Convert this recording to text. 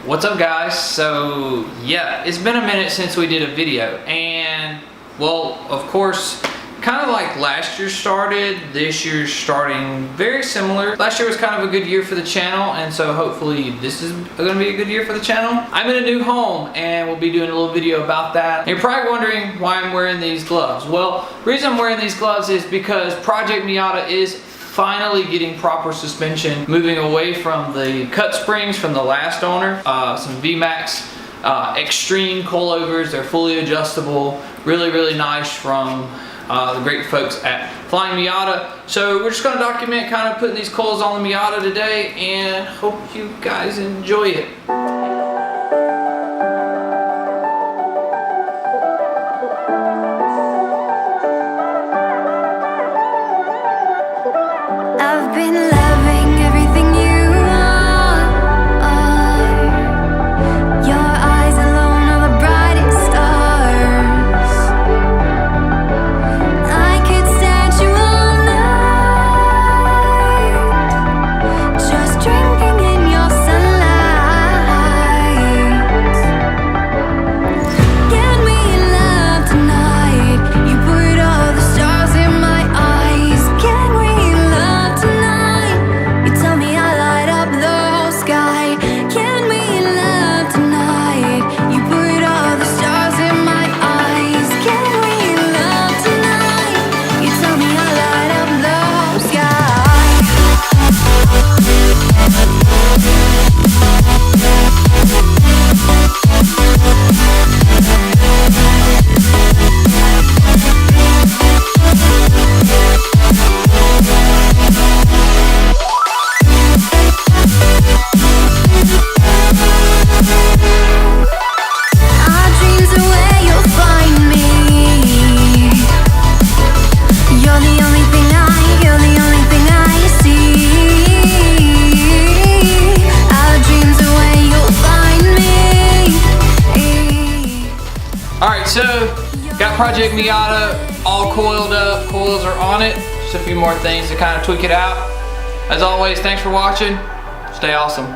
What's up guys? So yeah, it's been a minute since we did a video, and well, of course, kind of like last year started, this year's starting very similar. Last year was kind of a good year for the channel, and so hopefully this is going to be a good year for the channel. I'm in a new home and we'll be doing a little video about that. And you're probably wondering why I'm wearing these gloves. Well, the reason I'm wearing these gloves is because Project Miata is finally getting proper suspension, moving away from the cut springs from the last owner. Some VMAX Extreme coilovers. They're fully adjustable, really nice from the great folks at Flying Miata. So we're just going to document kind of putting these coils on the Miata today, and hope you guys enjoy it. I've been loving everything you are. Your eyes alone are the brightest stars. I could stand you all night, just drinking in your sunlight. Can we love tonight? You put all the stars in my eyes. Can we love tonight? You tell me I light up the whole sky. Can we love tonight? You put all the stars in my eyes. Can we love tonight? You tell me I light up the whole sky. Our dreams are where you'll find me. You're the only thing I see. Our dreams are where you'll find me. Alright, so got Project Miata all coiled up. Coils are on it. Just a few more things to kind of tweak it out. As always, thanks for watching. Stay awesome.